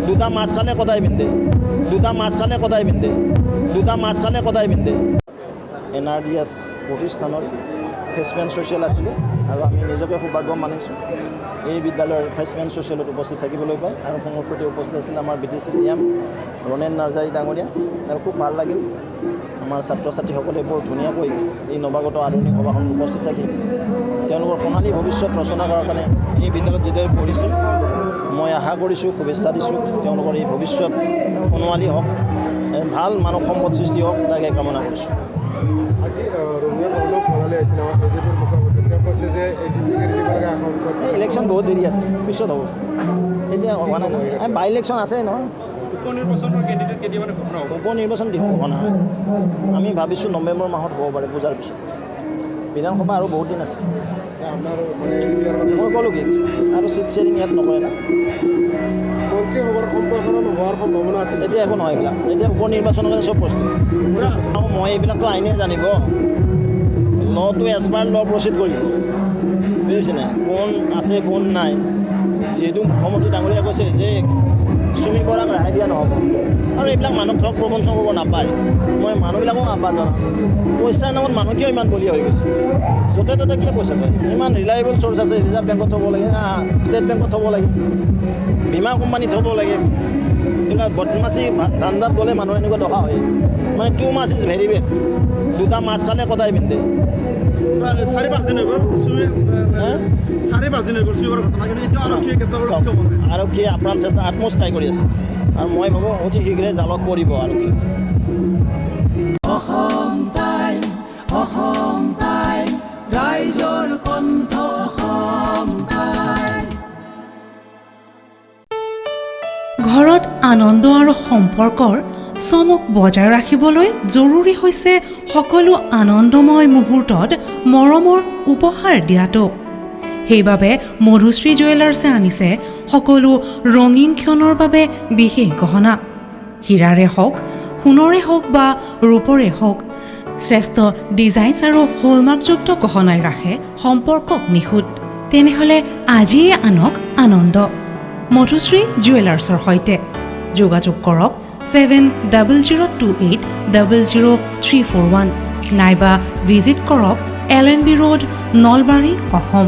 দুটা মাছ খালে কদাই পিন্ধে দুটা মাছ খালে কদাই পিন্ধে দুটা মাছ খালে কদাই পিন্ধে NRDS প্ৰতিষ্ঠানৰ ফ্ৰেছমেন ছ'চিয়েল আছিলে আৰু আমি নিজকে সৌভাগ্য মানিছোঁ এই বিদ্যালয়ৰ ফ্ৰেছমেন ছ'চিয়েলত উপস্থিত থাকিবলৈ পাই আৰু মোৰ সৈতে উপস্থিত আছিল আমাৰ BTC ৰণেন নাৰ্জাৰী ডাঙৰীয়া আৰু খুব ভাল লাগিল আমাৰ ছাত্ৰ ছাত্ৰীসকলে বৰ ধুনীয়াকৈ এই নৱাগত আধুনিক সভাখনত উপস্থিত থাকি তেওঁলোকৰ সোণালী ভৱিষ্যত ৰচনা কৰাৰ কাৰণে এই বিদ্যালয়ত যিদৰে পঢ়িছে মই আশা কৰিছোঁ শুভেচ্ছা দিছোঁ তেওঁলোকৰ এই ভৱিষ্যত সোণোৱালী হওক ভাল মানৱ সম্পদ সৃষ্টি হওক তাকে কামনা কৰিছোঁ আজি ৰঙিয়াত অলপ ভৰালে আছিল আমাৰ বিজেপিৰ মুখপাত্ৰ তেওঁ কৈছে যে AGP-কে দিবলগা আসন ইলেকশ্যন বহুত দেৰি আছে পিছত হ'ব এতিয়া হোৱা নাই বাই ইলেকশ্যন আছে নহয় উপনিৰ্বাচন দিওঁ হোৱা নহয় আমি ভাবিছোঁ নৱেম্বৰ মাহত হ'ব পাৰে পূজাৰ পিছত বিধানসভা আৰু বহুত দিন আছে আপোনাৰ মই ক'লোঁ কি আৰু চিট শ্বেয়াৰিং ইয়াত নকৰে না মন্ত্ৰী সভাৰ সম্প্ৰসাৰণ হোৱাৰ সম্ভাৱনা আছে এতিয়া একো নহয় এইবিলাক এতিয়া উপনিৰ্বাচনৰ কাৰণে চব প্ৰস্তুত আৰু মই এইবিলাকতো আইনে জানিব লটো এজ পাৰ ল প্ৰচিড কৰিব বুজিছেনে কোন আছে কোন নাই যিহেতু মুখ্যমন্ত্ৰী ডাঙৰীয়া কৈছে যে চুমি বৰাক ৰেহাই দিয়া নহ'ব আৰু এইবিলাক মানুহক ধৰক প্ৰবঞ্চন কৰিব নাপায় মই মানুহবিলাকক আহ্বান জনাম পইচাৰ নামত মানুহ কিয় ইমান বলীয়া হৈ গৈছে য'তে ত'তে কিয় পইচা পায় ইমান ৰিলায়েবল চ'ৰ্চ আছে ৰিজাৰ্ভ বেংকত থ'ব লাগে ষ্টেট বেংকত থ'ব লাগে বীমা কোম্পানীত থ'ব লাগে এইবিলাক বদমাচি ধান্দাত গ'লে মানুহ এনেকুৱা দখা হয় মানে too much is very bad দুটা মাছ খালে কদাই পিন্ধে 4-5 দিন হৈ গ'ল আৰক্ষীয়ে আপ্ৰাণ চেষ্টা আত্মচ ট্ৰাই কৰি আছে আৰু মই ভাবোঁ অতি শীঘ্ৰে জালত পৰিব আৰক্ষী ঘৰত আনন্দ আৰু সম্পৰ্কৰ চমক বজাই ৰাখিবলৈ জৰুৰী হৈছে সকলো আনন্দময় মুহূৰ্তত মৰমৰ উপহাৰ দিয়াটো সেইবাবে মধুশ্ৰী জুৱেলাৰ্ছে আনিছে সকলো ৰঙীন ক্ষণৰ বাবে বিশেষ গহনা হীৰাৰে হওক সোণৰে হওক বা ৰূপৰে হওক শ্ৰেষ্ঠ ডিজাইনছ আৰু হলমাৰ্কযুক্ত গহনাই ৰাখে সম্পৰ্কক নিখুঁত তেনেহ'লে আজিয়ে আনক আনন্দ মধুশ্ৰী জুৱেলাৰ্ছৰ সৈতে যোগাযোগ কৰক 7028000341 নাইবা ভিজিট কৰক LNB ৰোড নলবাৰী অসম